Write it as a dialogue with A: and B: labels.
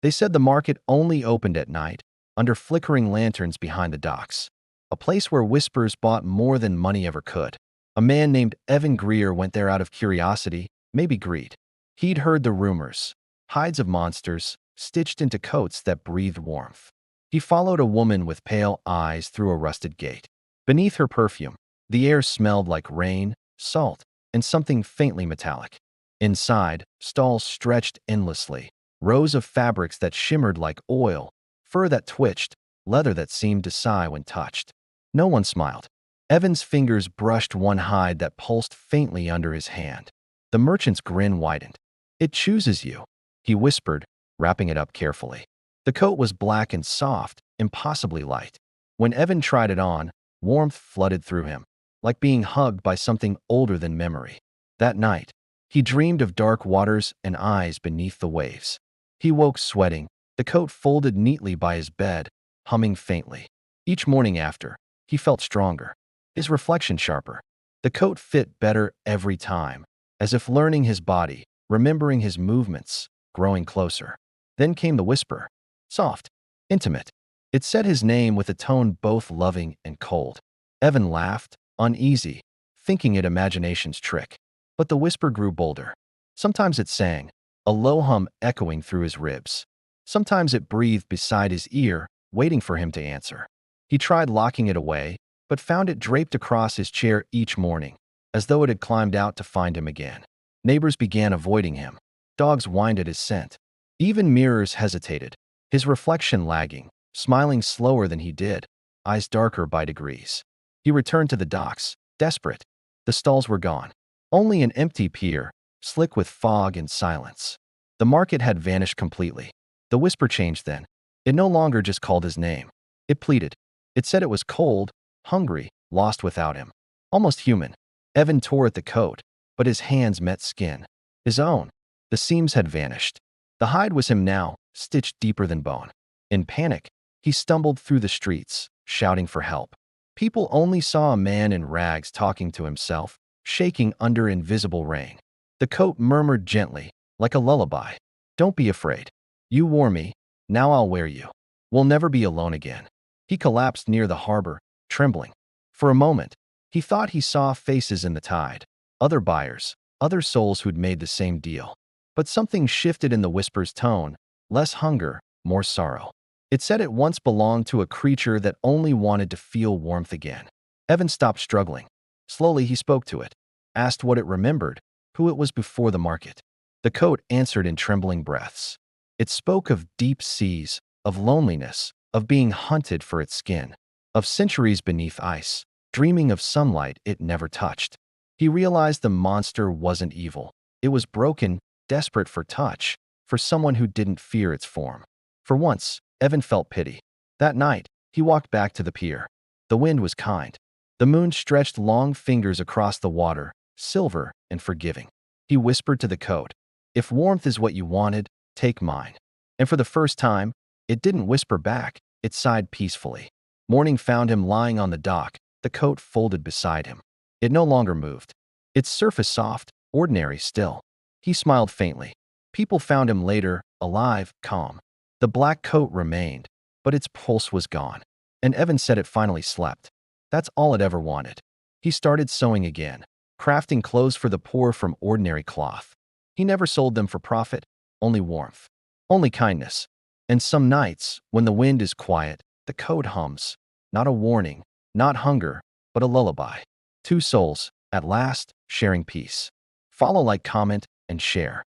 A: They said the market only opened at night, under flickering lanterns behind the docks, a place where whispers bought more than money ever could. A man named Evan Greer went there out of curiosity, maybe greed. He'd heard the rumors, hides of monsters, stitched into coats that breathed warmth. He followed a woman with pale eyes through a rusted gate. Beneath her perfume, the air smelled like rain, salt, and something faintly metallic. Inside, stalls stretched endlessly, rows of fabrics that shimmered like oil, fur that twitched, leather that seemed to sigh when touched. No one smiled. Evan's fingers brushed one hide that pulsed faintly under his hand. The merchant's grin widened. "It chooses you," he whispered, wrapping it up carefully. The coat was black and soft, impossibly light. When Evan tried it on, warmth flooded through him, like being hugged by something older than memory. That night, he dreamed of dark waters and eyes beneath the waves. He woke sweating, the coat folded neatly by his bed, humming faintly. Each morning after, he felt stronger, his reflection sharper. The coat fit better every time, as if learning his body, remembering his movements, growing closer. Then came the whisper, soft, intimate. It said his name with a tone both loving and cold. Evan laughed, uneasy, thinking it imagination's trick. But the whisper grew bolder. Sometimes it sang, a low hum echoing through his ribs. Sometimes it breathed beside his ear, waiting for him to answer. He tried locking it away, but found it draped across his chair each morning, as though it had climbed out to find him again. Neighbors began avoiding him. Dogs whined at his scent. Even mirrors hesitated, his reflection lagging, smiling slower than he did, eyes darker by degrees. He returned to the docks, desperate. The stalls were gone. Only an empty pier, slick with fog and silence. The market had vanished completely. The whisper changed then. It no longer just called his name. It pleaded. It said it was cold, hungry, lost without him. Almost human. Evan tore at the coat, but his hands met skin. His own. The seams had vanished. The hide was him now, stitched deeper than bone. In panic, he stumbled through the streets, shouting for help. People only saw a man in rags talking to himself, shaking under invisible rain. The coat murmured gently, like a lullaby. "Don't be afraid. You wore me, now I'll wear you. We'll never be alone again." He collapsed near the harbor, trembling. For a moment, he thought he saw faces in the tide. Other buyers, other souls who'd made the same deal. But something shifted in the whisper's tone, less hunger, more sorrow. It said it once belonged to a creature that only wanted to feel warmth again. Evan stopped struggling. Slowly he spoke to it, asked what it remembered, who it was before the market. The coat answered in trembling breaths. It spoke of deep seas, of loneliness, of being hunted for its skin, of centuries beneath ice, dreaming of sunlight it never touched. He realized the monster wasn't evil. It was broken, desperate for touch, for someone who didn't fear its form. For once, Evan felt pity. That night, he walked back to the pier. The wind was kind. The moon stretched long fingers across the water, silver and forgiving. He whispered to the coat, "If warmth is what you wanted, take mine." And for the first time, it didn't whisper back, it sighed peacefully. Morning found him lying on the dock, the coat folded beside him. It no longer moved. Its surface soft, ordinary still. He smiled faintly. People found him later, alive, calm. The black coat remained, but its pulse was gone. And Evan said it finally slept. That's all it ever wanted. He started sewing again, crafting clothes for the poor from ordinary cloth. He never sold them for profit, only warmth, only kindness. And some nights, when the wind is quiet, the coat hums. Not a warning, not hunger, but a lullaby. Two souls, at last, sharing peace. Follow, like, comment, and share.